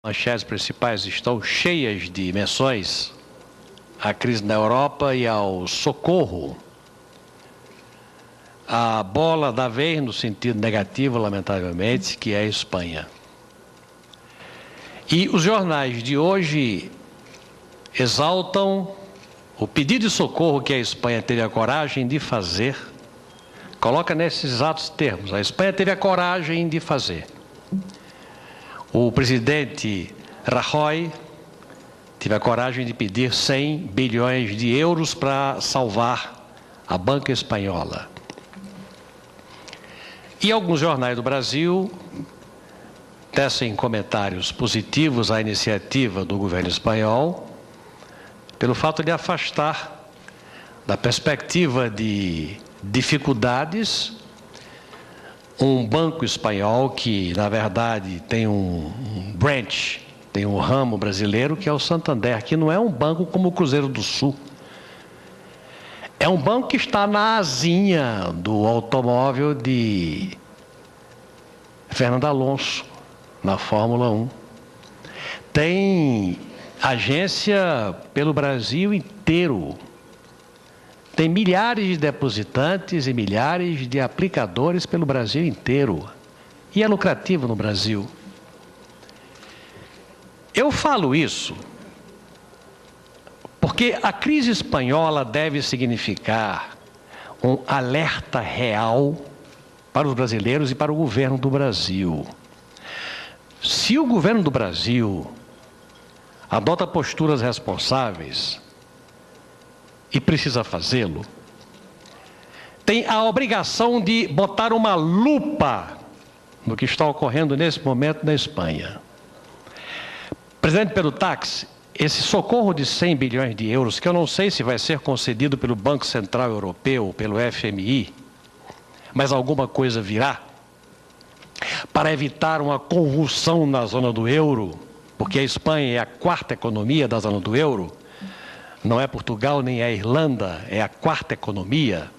Manchetes principais estão cheias de menções à crise na Europa e ao socorro. A bola da vez, no sentido negativo, lamentavelmente, que é a Espanha. E os jornais de hoje exaltam o pedido de socorro que a Espanha teve a coragem de fazer. Coloca nesses exatos termos: a Espanha teve a coragem de fazer. O presidente Rajoy teve a coragem de pedir 100 bilhões de euros para salvar a banca espanhola. E alguns jornais do Brasil tecem comentários positivos à iniciativa do governo espanhol, pelo fato de afastar da perspectiva de dificuldades um banco espanhol que, na verdade, tem um branch, tem um ramo brasileiro, que é o Santander, que não é um banco como o Cruzeiro do Sul. É um banco que está na asinha do automóvel de Fernando Alonso, na Fórmula 1. Tem agência pelo Brasil inteiro. Tem milhares de depositantes e milhares de aplicadores pelo Brasil inteiro. E é lucrativo no Brasil. Eu falo isso porque a crise espanhola deve significar um alerta real para os brasileiros e para o governo do Brasil. Se o governo do Brasil adota posturas responsáveis, e precisa fazê-lo, tem a obrigação de botar uma lupa no que está ocorrendo nesse momento na Espanha. Presidente Pedro Tax, esse socorro de 100 bilhões de euros, que eu não sei se vai ser concedido pelo Banco Central Europeu, pelo FMI, mas alguma coisa virá, para evitar uma convulsão na zona do euro, porque a Espanha é a quarta economia da zona do euro, não é Portugal nem é Irlanda, é a quarta economia.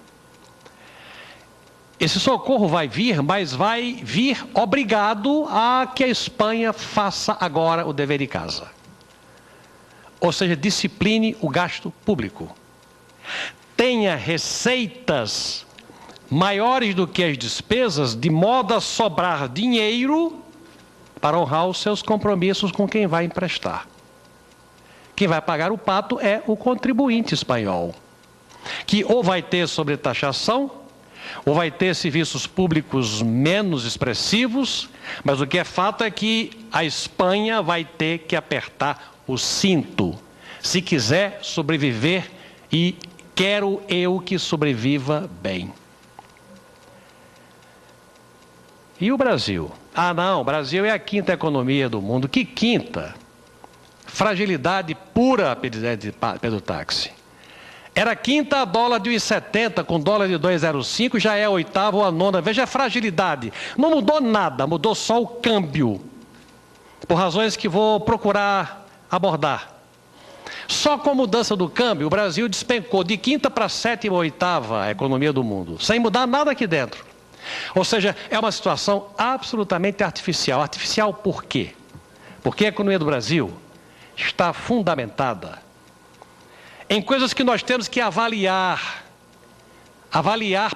Esse socorro vai vir, mas vai vir obrigado a que a Espanha faça agora o dever de casa. Ou seja, discipline o gasto público. Tenha receitas maiores do que as despesas, de modo a sobrar dinheiro para honrar os seus compromissos com quem vai emprestar. Quem vai pagar o pato é o contribuinte espanhol, que ou vai ter sobretaxação, ou vai ter serviços públicos menos expressivos, mas o que é fato é que a Espanha vai ter que apertar o cinto, se quiser sobreviver, e quero eu que sobreviva bem. E o Brasil? Ah, não, o Brasil é a quinta economia do mundo. Que quinta? Fragilidade pura, presidente Pedro Tax. Era a quinta a dólar de 1,70, com dólar de 2,05, já é a oitava ou a nona. Veja a fragilidade. Não mudou nada, mudou só o câmbio, por razões que vou procurar abordar. Só com a mudança do câmbio, o Brasil despencou de quinta para sétima ou oitava economia do mundo, sem mudar nada aqui dentro. Ou seja, é uma situação absolutamente artificial. Artificial por quê? Porque a economia do Brasil está fundamentada em coisas que nós temos que avaliar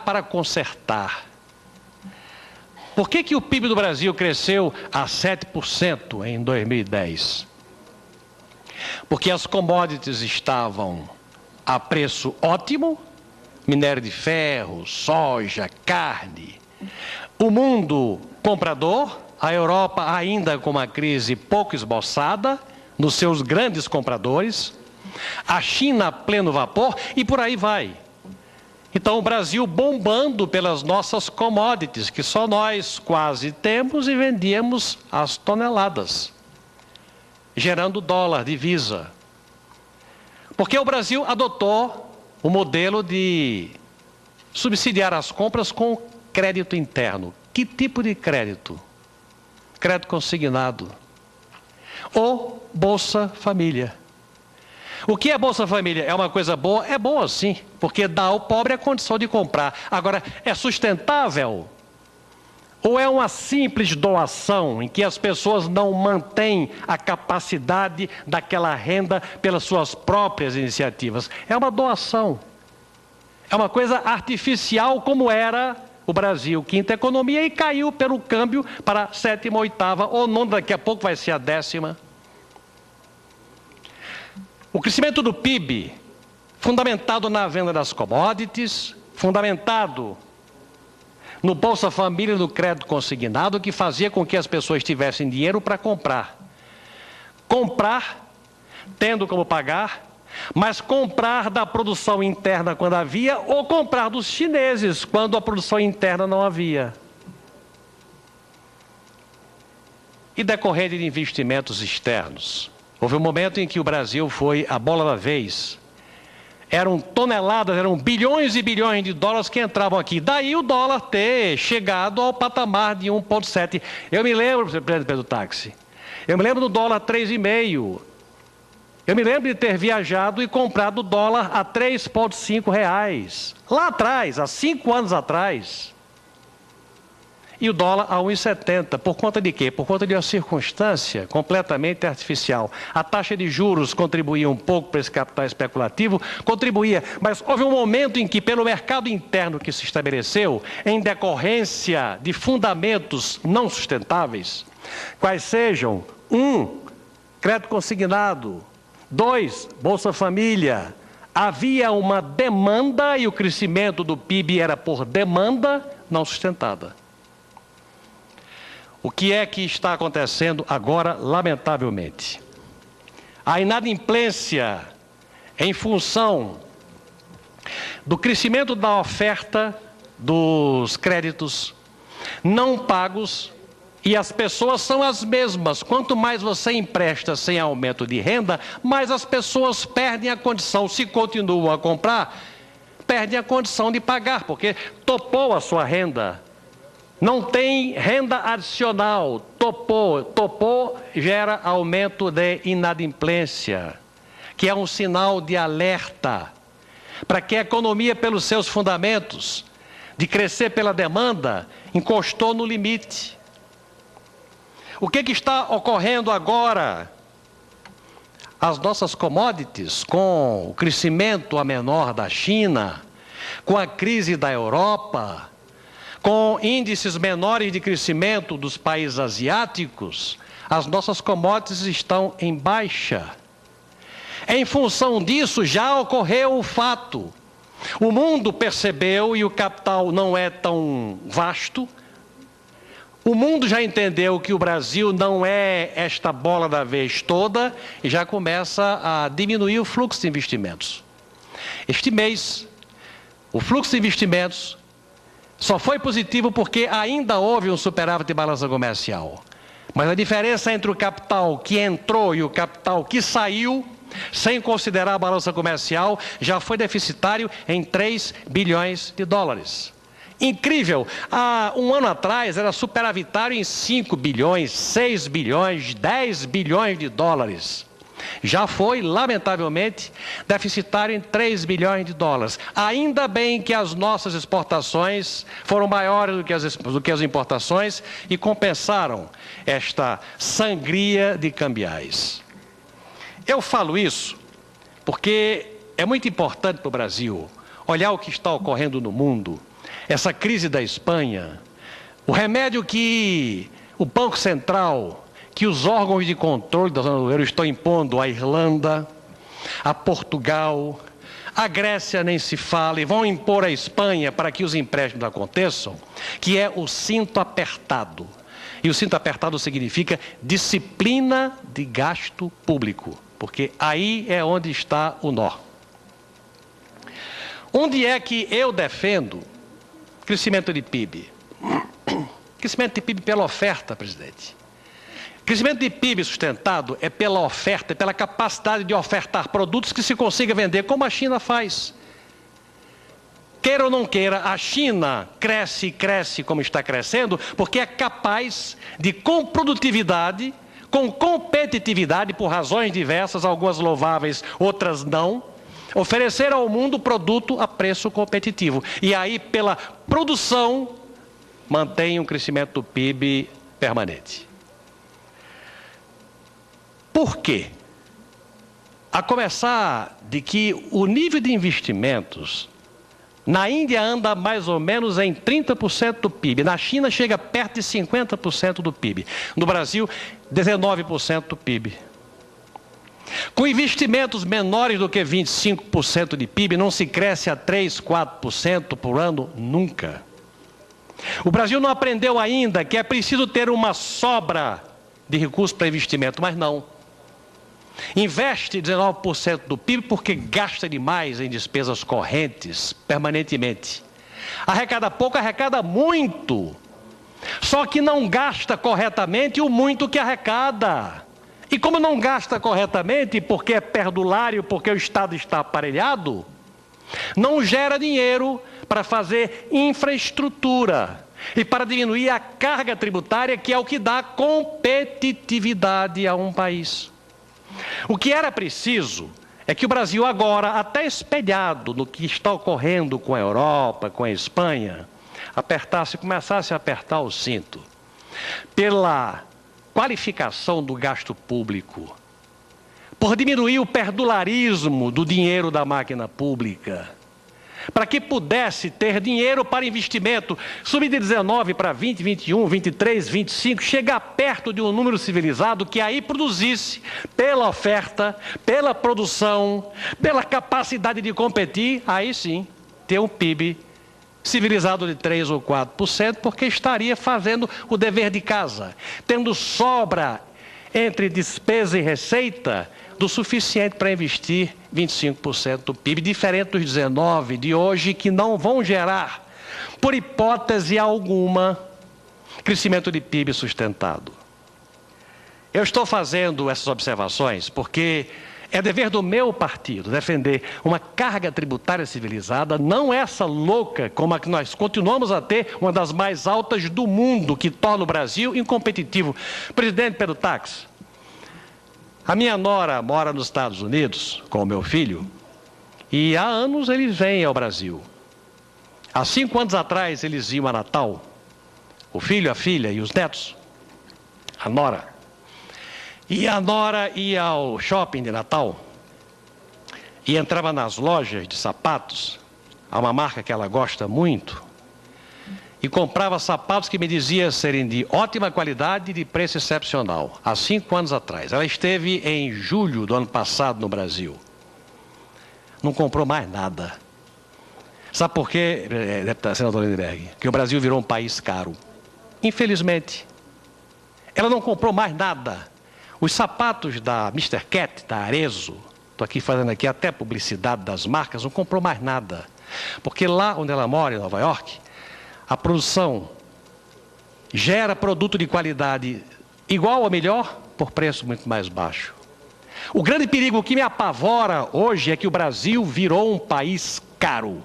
para consertar. Por que o PIB do Brasil cresceu a 7% em 2010? Porque as commodities estavam a preço ótimo, minério de ferro, soja, carne. O mundo comprador, a Europa ainda com uma crise pouco esboçada, nos seus grandes compradores, a China a pleno vapor e por aí vai. Então o Brasil bombando pelas nossas commodities, que só nós quase temos e vendíamos às toneladas, gerando dólar, divisa. Porque o Brasil adotou o modelo de subsidiar as compras com crédito interno. Que tipo de crédito? Crédito consignado. Ou Bolsa Família. O que é Bolsa Família? É uma coisa boa? É boa sim, porque dá ao pobre a condição de comprar. Agora, é sustentável? Ou é uma simples doação em que as pessoas não mantêm a capacidade daquela renda pelas suas próprias iniciativas? É uma doação. É uma coisa artificial como era o Brasil, quinta economia, e caiu pelo câmbio para a sétima, oitava ou nona, daqui a pouco vai ser a 10ª. O crescimento do PIB, fundamentado na venda das commodities, fundamentado no Bolsa Família e no crédito consignado, que fazia com que as pessoas tivessem dinheiro para comprar. Comprar, tendo como pagar, mas comprar da produção interna quando havia, ou comprar dos chineses quando a produção interna não havia. E decorrente de investimentos externos. Houve um momento em que o Brasil foi a bola da vez. Eram toneladas, eram bilhões e bilhões de dólares que entravam aqui. Daí o dólar ter chegado ao patamar de 1,7. Eu me lembro, presidente Pedro Táxi, eu me lembro do dólar 3,5. Eu me lembro de ter viajado e comprado dólar a 3,5 reais. Lá atrás, há 5 anos atrás. E o dólar a 1,70. Por conta de quê? Por conta de uma circunstância completamente artificial. A taxa de juros contribuía um pouco para esse capital especulativo, contribuía, mas houve um momento em que, pelo mercado interno que se estabeleceu, em decorrência de fundamentos não sustentáveis, quais sejam: 1, crédito consignado; 2, Bolsa Família. Havia uma demanda e o crescimento do PIB era por demanda não sustentada. O que é que está acontecendo agora, lamentavelmente? A inadimplência em função do crescimento da oferta dos créditos não pagos, e as pessoas são as mesmas. Quanto mais você empresta sem aumento de renda, mais as pessoas perdem a condição, se continuam a comprar, perdem a condição de pagar, porque topou a sua renda. Não tem renda adicional, topou gera aumento de inadimplência, que é um sinal de alerta para que a economia, pelos seus fundamentos, de crescer pela demanda, encostou no limite. O que está ocorrendo agora? As nossas commodities, com o crescimento a menor da China, com a crise da Europa, com índices menores de crescimento dos países asiáticos, as nossas commodities estão em baixa. Em função disso, já ocorreu o fato. O mundo percebeu, e o capital não é tão vasto, o mundo já entendeu que o Brasil não é esta bola da vez toda e já começa a diminuir o fluxo de investimentos. Este mês, o fluxo de investimentos só foi positivo porque ainda houve um superávit de balança comercial. Mas a diferença entre o capital que entrou e o capital que saiu, sem considerar a balança comercial, já foi deficitário em 3 bilhões de dólares. Incrível! Há um ano atrás era superavitário em 5 bilhões, 6 bilhões, 10 bilhões de dólares. Já foi, lamentavelmente, deficitário em 3 bilhões de dólares. Ainda bem que as nossas exportações foram maiores do que as importações e compensaram esta sangria de cambiais. Eu falo isso porque é muito importante para o Brasil olhar o que está ocorrendo no mundo. Essa crise da Espanha, o remédio que o Banco Central, que os órgãos de controle da zona do euro estão impondo à Irlanda, a Portugal, a Grécia nem se fala, e vão impor à Espanha para que os empréstimos aconteçam, que é o cinto apertado. E o cinto apertado significa disciplina de gasto público, porque aí é onde está o nó. Onde é que eu defendo crescimento de PIB? Crescimento de PIB pela oferta, presidente. Crescimento de PIB sustentado é pela oferta, pela capacidade de ofertar produtos que se consiga vender, como a China faz. Queira ou não queira, a China cresce e cresce como está crescendo, porque é capaz de, com produtividade, com competitividade, por razões diversas, algumas louváveis, outras não, oferecer ao mundo produto a preço competitivo. E aí, pela produção mantém um crescimento do PIB permanente. Por quê? A começar de que o nível de investimentos na Índia anda mais ou menos em 30% do PIB. Na China chega perto de 50% do PIB. No Brasil, 19% do PIB. Com investimentos menores do que 25% de PIB, não se cresce a 3%, 4% por ano, nunca. O Brasil não aprendeu ainda que é preciso ter uma sobra de recursos para investimento, mas não. Investe 19% do PIB porque gasta demais em despesas correntes, permanentemente. Arrecada pouco, arrecada muito. Só que não gasta corretamente o muito que arrecada. E como não gasta corretamente, porque é perdulário, porque o Estado está aparelhado, não gera dinheiro para fazer infraestrutura e para diminuir a carga tributária, que é o que dá competitividade a um país. O que era preciso é que o Brasil agora, até espelhado no que está ocorrendo com a Europa, com a Espanha, começasse a apertar o cinto pela qualificação do gasto público, por diminuir o perdularismo do dinheiro da máquina pública, para que pudesse ter dinheiro para investimento, subir de 19 para 20, 21, 23, 25, chegar perto de um número civilizado que aí produzisse, pela oferta, pela produção, pela capacidade de competir, aí sim, ter um PIB civilizado de 3 ou 4%, porque estaria fazendo o dever de casa, tendo sobra entre despesa e receita do suficiente para investir 25% do PIB, diferente dos 19% de hoje, que não vão gerar, por hipótese alguma, crescimento de PIB sustentado. Eu estou fazendo essas observações porque é dever do meu partido defender uma carga tributária civilizada, não essa louca como a que nós continuamos a ter, uma das mais altas do mundo, que torna o Brasil incompetitivo. Presidente Pedro Táxi, a minha nora mora nos Estados Unidos com o meu filho e há anos eles vêm ao Brasil. Há 5 anos atrás eles iam a Natal, o filho, a filha e os netos, a nora. E a nora ia ao shopping de Natal e entrava nas lojas de sapatos, há uma marca que ela gosta muito, e comprava sapatos que me dizia serem de ótima qualidade e de preço excepcional. Há 5 anos atrás. Ela esteve em julho do ano passado no Brasil. Não comprou mais nada. Sabe por quê, senador Lindenberg? Que o Brasil virou um país caro. Infelizmente. Ela não comprou mais nada. Os sapatos da Mr. Cat, da Arezzo, estou aqui fazendo aqui até publicidade das marcas, não comprou mais nada. Porque lá onde ela mora, em Nova York, a produção gera produto de qualidade igual ou melhor por preço muito mais baixo. O grande perigo que me apavora hoje é que o Brasil virou um país caro.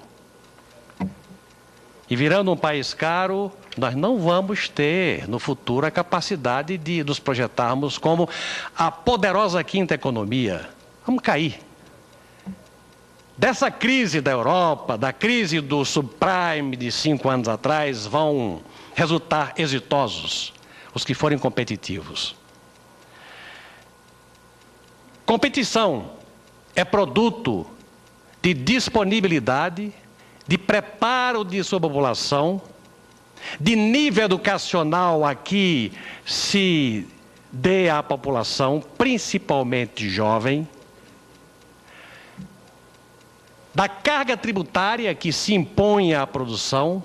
E virando um país caro, nós não vamos ter no futuro a capacidade de nos projetarmos como a poderosa quinta economia. Vamos cair. Dessa crise da Europa, da crise do subprime de 5 anos atrás, vão resultar exitosos os que forem competitivos. Competição é produto de disponibilidade, de preparo de sua população, de nível educacional a que se dê à população, principalmente jovem, da carga tributária que se impõe à produção,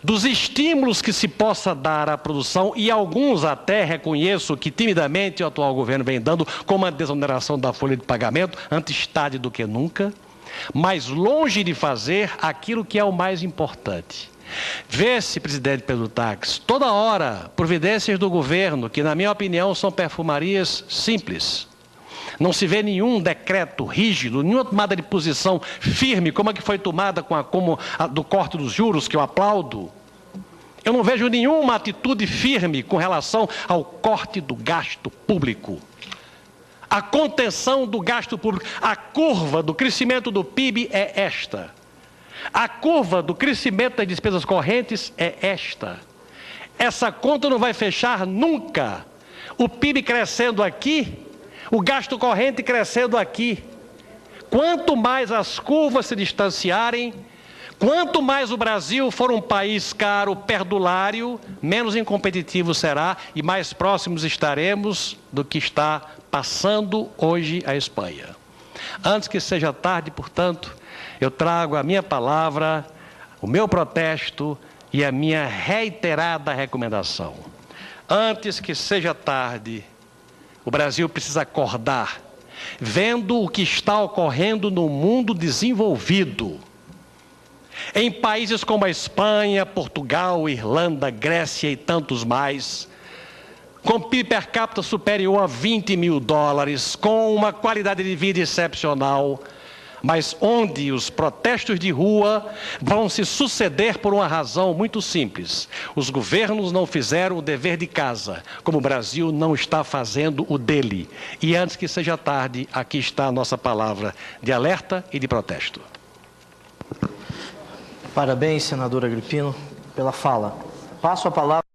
dos estímulos que se possa dar à produção, e alguns até reconheço que timidamente o atual governo vem dando, como a desoneração da folha de pagamento, antes tarde do que nunca, mas longe de fazer aquilo que é o mais importante. Vê-se, presidente Pedro Táxi, toda hora providências do governo que, na minha opinião, são perfumarias simples. Não se vê nenhum decreto rígido, nenhuma tomada de posição firme, como a que foi tomada como a do corte dos juros, que eu aplaudo. Eu não vejo nenhuma atitude firme com relação ao corte do gasto público. A contenção do gasto público, a curva do crescimento do PIB é esta. A curva do crescimento das despesas correntes é esta. essa conta não vai fechar nunca. O PIB crescendo aqui, o gasto corrente crescendo aqui. Quanto mais as curvas se distanciarem, quanto mais o Brasil for um país caro, perdulário, menos incompetitivo será e mais próximos estaremos do que está passando hoje a Espanha. Antes que seja tarde, portanto, eu trago a minha palavra, o meu protesto e a minha reiterada recomendação. Antes que seja tarde, o Brasil precisa acordar, vendo o que está ocorrendo no mundo desenvolvido. Em países como a Espanha, Portugal, Irlanda, Grécia e tantos mais, com PIB per capita superior a 20 mil dólares, com uma qualidade de vida excepcional, mas onde os protestos de rua vão se suceder por uma razão muito simples. Os governos não fizeram o dever de casa, como o Brasil não está fazendo o dele. E antes que seja tarde, aqui está a nossa palavra de alerta e de protesto. Parabéns, senador Agripino, pela fala. Passo a palavra